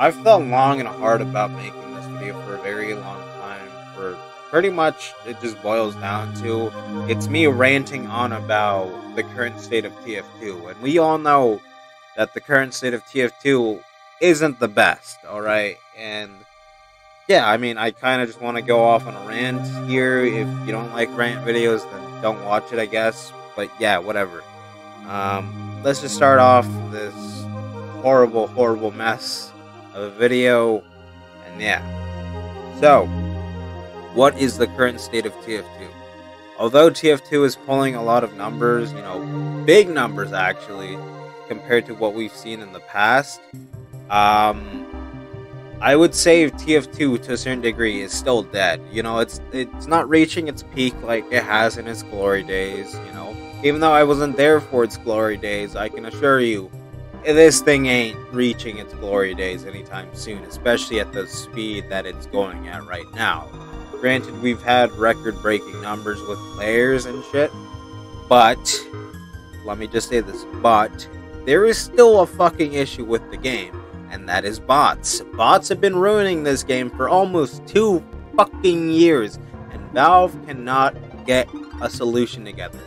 I've thought long and hard about making this video for a very long time. For pretty much, it just boils down to it's me ranting on about the current state of TF2, and we all know that the current state of TF2 isn't the best. All right, and yeah, I mean, I kind of just want to go off on a rant here. If you don't like rant videos, then don't watch it, I guess. But yeah, whatever. Let's just start off this horrible mess of a video, and yeah. So, what is the current state of TF2? Although TF2 is pulling a lot of numbers, big numbers actually, compared to what we've seen in the past, I would say TF2 to a certain degree is still dead. It's not reaching its peak like it has in its glory days, Even though I wasn't there for its glory days, I can assure you, this thing ain't reaching its glory days anytime soon, especially at the speed that it's going at right now. Granted, we've had record-breaking numbers with players and shit, but, let me just say this, but, there is still a fucking issue with the game, and that is bots. Bots have been ruining this game for almost 2 fucking years, and Valve cannot get a solution together.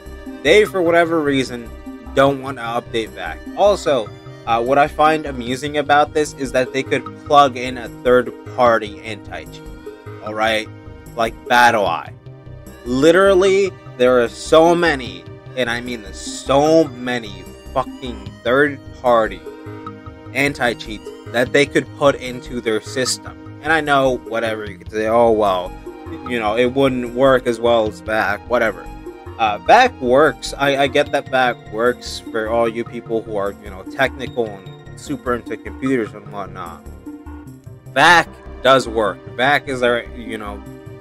They, for whatever reason, don't want to update back. Also, what I find amusing about this is that they could plug in a third-party anti-cheat. Alright? Like BattleEye. Literally, there are so many, and I mean there's so many fucking third-party anti-cheats that they could put into their system. And I know, whatever, you could say, oh well, it wouldn't work as well as back, whatever. Back works. I get that back works for all you people who are, technical and super into computers and whatnot. Back does work. Back is our,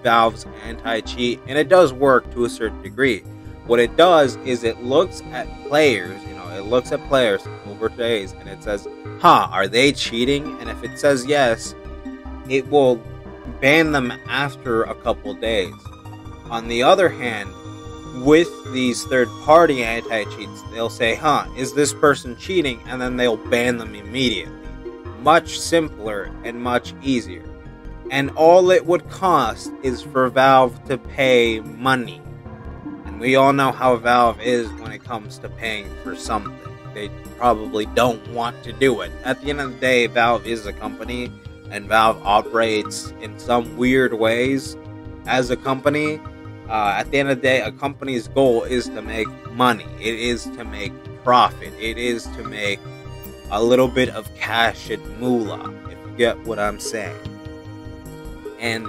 Valve's anti-cheat, and it does work to a certain degree. What it does is it looks at players, over days, and it says, are they cheating? And if it says yes, it will ban them after a couple days. On the other hand, with these third-party anti-cheats, they'll say, is this person cheating? And then they'll ban them immediately. Much simpler and much easier. And all it would cost is for Valve to pay money. And we all know how Valve is when it comes to paying for something. They probably don't want to do it. At the end of the day, Valve is a company, and Valve operates in some weird ways as a company. At the end of the day, a company's goal is to make money. It is to make profit. It is to make a little bit of cash and moolah, if you get what I'm saying. And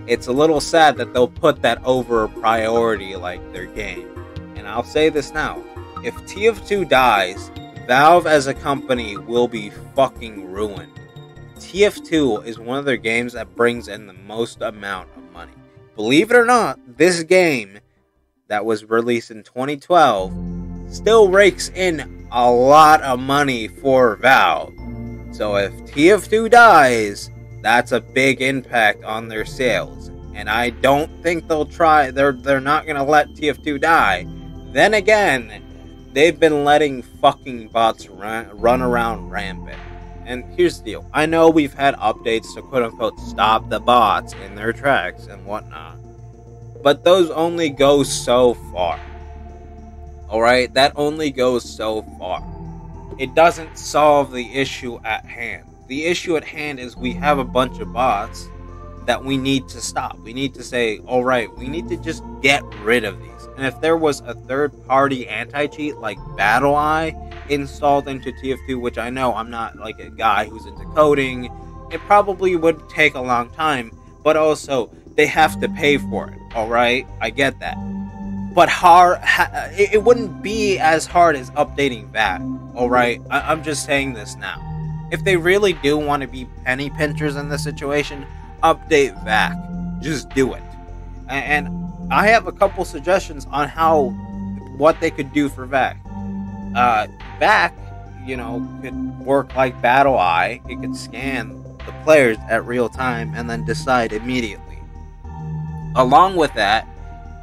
it's a little sad that they'll put that over a priority like their game. And I'll say this now. If TF2 dies, Valve as a company will be fucking ruined. TF2 is one of their games that brings in the most amount of money. Believe it or not, this game that was released in 2012 still rakes in a lot of money for Valve. So if TF2 dies, that's a big impact on their sales. And I don't think they'll try, they're not going to let TF2 die. Then again, they've been letting fucking bots run around rampant. And here's the deal. I know we've had updates to quote-unquote stop the bots in their tracks and whatnot. But those only go so far. Alright? That only goes so far. It doesn't solve the issue at hand. The issue at hand is we have a bunch of bots that we need to stop. We need to say, alright, we need to just get rid of these. And if there was a third-party anti-cheat like BattleEye installed into TF2, which I know I'm not like a guy who's into coding, it probably would take a long time, but also they have to pay for it, alright? I get that. But it wouldn't be as hard as updating back, alright? I'm just saying this now. If they really do want to be penny pinchers in this situation, update back. Just do it. And I have a couple suggestions on what they could do for VAC. VAC, could work like BattleEye. It could scan the players at real time and then decide immediately. Along with that,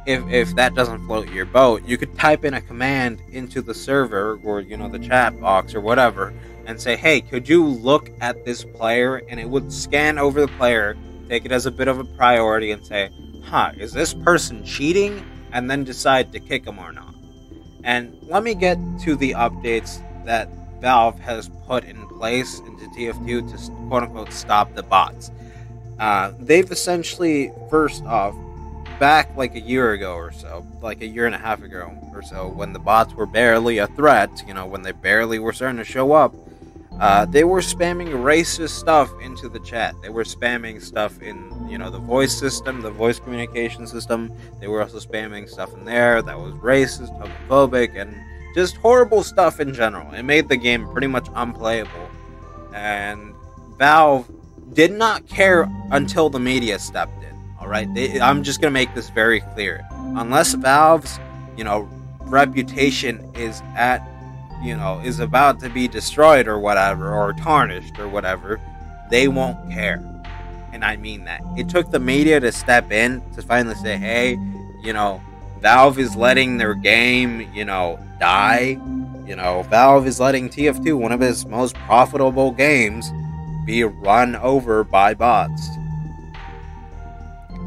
if that doesn't float your boat, you could type in a command into the server or, the chat box or whatever, and say, hey, could you look at this player? And it would scan over the player, take it as a bit of a priority, and say, is this person cheating? And then decide to kick them or not. And let me get to the updates that Valve has put in place into TF2 to quote-unquote stop the bots. They've essentially, first off, back like a year ago or so, like a year and a half ago or so, when the bots were barely a threat, when they barely were starting to show up, they were spamming racist stuff into the chat. They were spamming stuff in, the voice system, the voice communication system. They were also spamming stuff in there that was racist, homophobic, and just horrible stuff in general. It made the game pretty much unplayable. And Valve did not care until the media stepped in. Alright? I'm just going to make this very clear. Unless Valve's, reputation is is about to be destroyed or whatever, or tarnished or whatever, they won't care. And I mean that. It took the media to step in to finally say, hey, Valve is letting their game, die. Valve is letting TF2, one of his most profitable games, be run over by bots.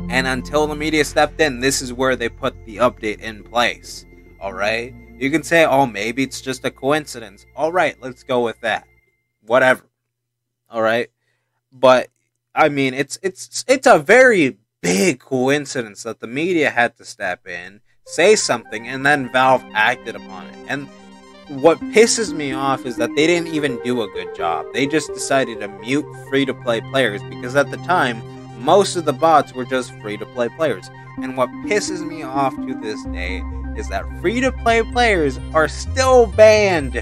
And until the media stepped in, this is where they put the update in place. Alright? You can say, oh, maybe it's just a coincidence. Alright, let's go with that. Whatever. Alright? But, I mean, it's a very big coincidence that the media had to step in, say something, and then Valve acted upon it. And what pisses me off is that they didn't even do a good job. They just decided to mute free-to-play players, because at the time, most of the bots were just free-to-play players. And what pisses me off to this day is that free-to-play players are still banned.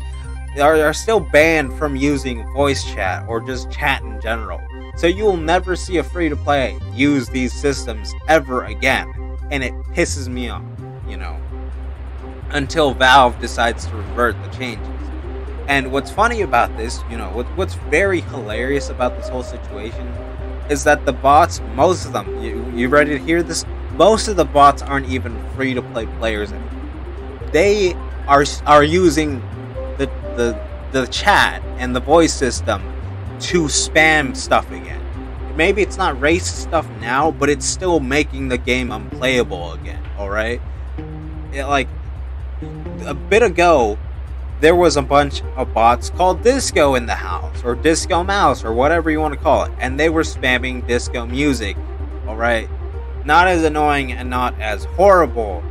Are still banned from using voice chat or just chat in general. So you will never see a free-to-play use these systems ever again. And it pisses me off, until Valve decides to revert the changes. And what's funny about this, what's very hilarious about this whole situation is that the bots, most of them, you ready to hear this? Most of the bots aren't even free-to-play players anymore. They are using the chat and the voice system to spam stuff again. Maybe it's not racist stuff now, but it's still making the game unplayable again, alright? A bit ago, there was a bunch of bots called Disco in the house, or Disco Mouse, or whatever you want to call it, and they were spamming disco music, alright? Not as annoying and not as horrible,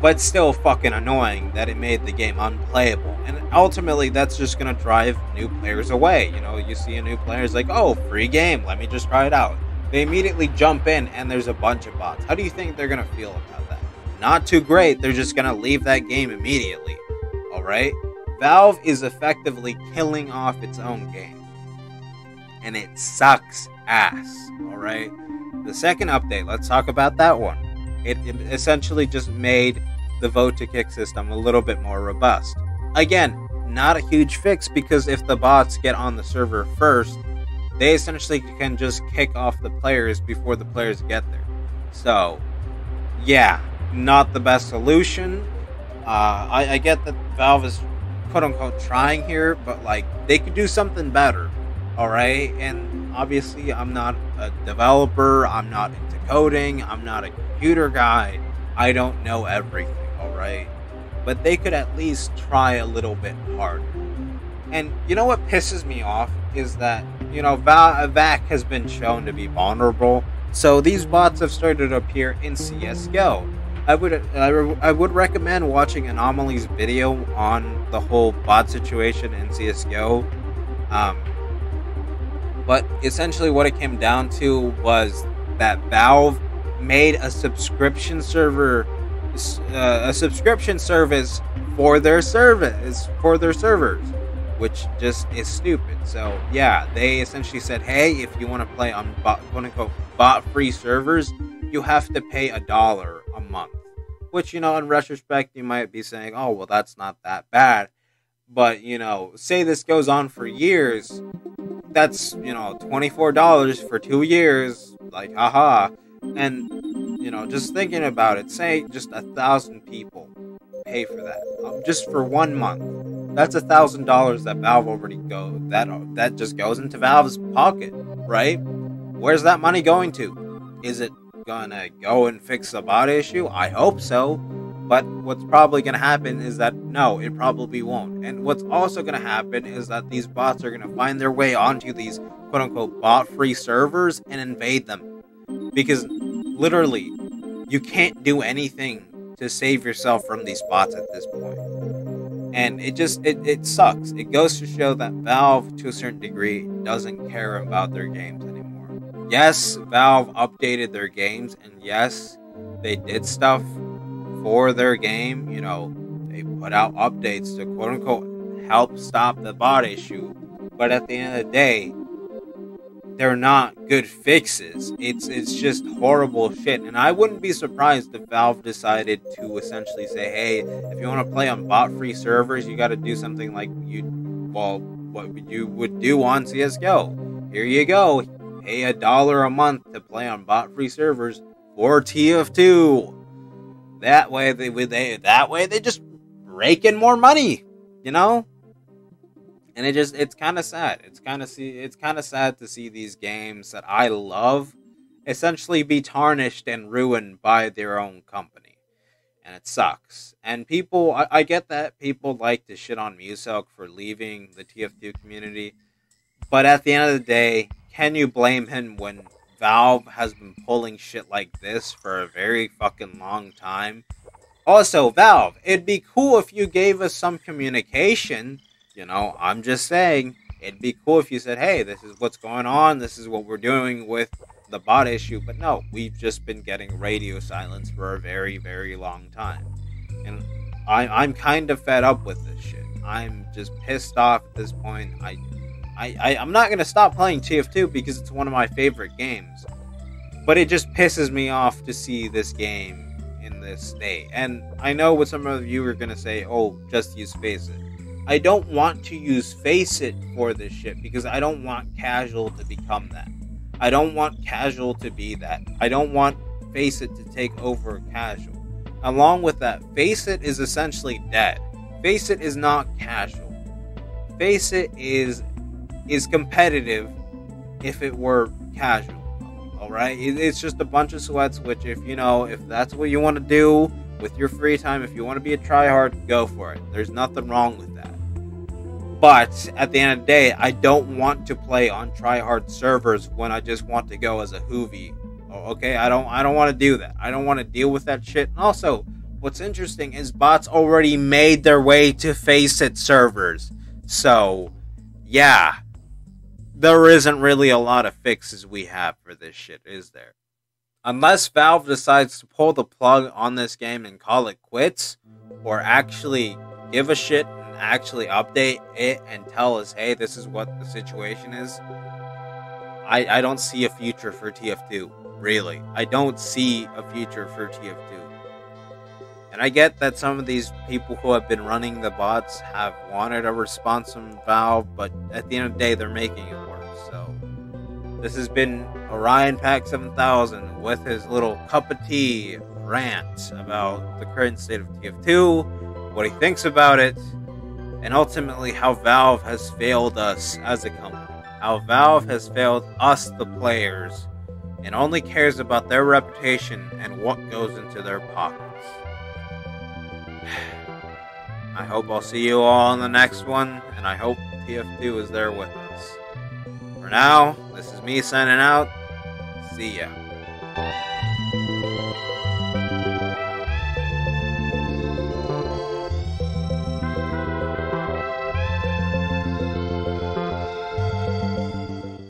but still fucking annoying that it made the game unplayable. And ultimately, that's just gonna drive new players away. You see a new player is like, oh, free game, let me just try it out. They immediately jump in, and there's a bunch of bots. How do you think they're gonna feel about that? Not too great. They're just gonna leave that game immediately. Alright? Valve is effectively killing off its own game. And it sucks ass. Alright? The second update, let's talk about that one. It essentially just made the vote to kick system a little bit more robust. Again, not a huge fix, because if the bots get on the server first, they essentially can just kick off the players before the players get there. So, yeah, not the best solution. I get that Valve is quote-unquote trying here, but they could do something better. Alright? And obviously, I'm not a developer, I'm not into coding, I'm not a computer guy, I don't know everything, alright? But they could at least try a little bit harder. And you know what pisses me off is that, VAC has been shown to be vulnerable, so these bots have started to appear in CSGO. I would recommend watching Anomaly's video on the whole bot situation in CSGO. But essentially what it came down to was that Valve made a subscription service for their servers, which just is stupid. So yeah, they essentially said, hey, if you want to play on quote-unquote bot-free servers, you have to pay $1 a month. Which, in retrospect, you might be saying, oh, well, that's not that bad. But, say this goes on for years, that's, $24 for 2 years, haha. And, just thinking about it, say just 1,000 people pay for that, just for 1 month. That's $1,000 that Valve already that just goes into Valve's pocket, right? Where's that money going to? Is it gonna go and fix the bot issue? I hope so. But what's probably gonna happen is that no, it probably won't. And what's also gonna happen is that these bots are gonna find their way onto these quote unquote bot free servers and invade them. Because literally, you can't do anything to save yourself from these bots at this point. And it sucks. It goes to show that Valve, to a certain degree, doesn't care about their games anymore. Yes, Valve updated their games, and yes, they did stuff for their game. You know, they put out updates to quote-unquote help stop the bot issue. But at the end of the day, they're not good fixes. It's just horrible shit. And I wouldn't be surprised if Valve decided to essentially say, hey, if you want to play on bot-free servers, you got to do something like what you would do on CSGO. Here you go. Pay $1 a month to play on bot-free servers for TF2. That way they just rake in more money, you know? And it's kind of sad. It's kind of sad to see these games that I love essentially be tarnished and ruined by their own company. And it sucks. And I get that people like to shit on Muselk for leaving the TF2 community. But at the end of the day, can you blame him when Valve has been pulling shit like this for a very fucking long time? Also, Valve, it'd be cool if you gave us some communication. You know, I'm just saying, it'd be cool if you said, hey, this is what's going on, this is what we're doing with the bot issue. But no, we've just been getting radio silence for a very, very long time. And I'm kind of fed up with this shit. I'm just pissed off at this point. I'm not going to stop playing TF2 because it's one of my favorite games. But it just pisses me off to see this game in this state. And I know what some of you are going to say, oh, just use Faceit. I don't want to use Faceit for this shit because I don't want casual to become that. I don't want casual to be that. I don't want Faceit to take over casual. Along with that, Faceit is essentially dead. Faceit is not casual. Faceit is competitive if it were casual. Alright? It's just a bunch of sweats, which if that's what you want to do with your free time, if you want to be a tryhard, go for it. There's nothing wrong with that. But at the end of the day, I don't want to play on tryhard servers when I just want to go as a hoovie. Okay, I don't want to do that. I don't want to deal with that shit. And also, what's interesting is bots already made their way to Faceit servers. So, yeah, there isn't really a lot of fixes we have for this shit, is there? Unless Valve decides to pull the plug on this game and call it quits, or actually give a shit and actually update it and tell us, hey, this is what the situation is, I don't see a future for TF2, really. I don't see a future for TF2. And I get that some of these people who have been running the bots have wanted a response from Valve, but at the end of the day, they're making it work. So this has been Orion Pack 7000 with his little cup of tea rant about the current state of TF2, what he thinks about it, and ultimately how Valve has failed us as a company. How Valve has failed us, the players, and only cares about their reputation and what goes into their pockets. I hope I'll see you all in the next one, and I hope TF2 is there with us. For now, this is me signing out. See ya.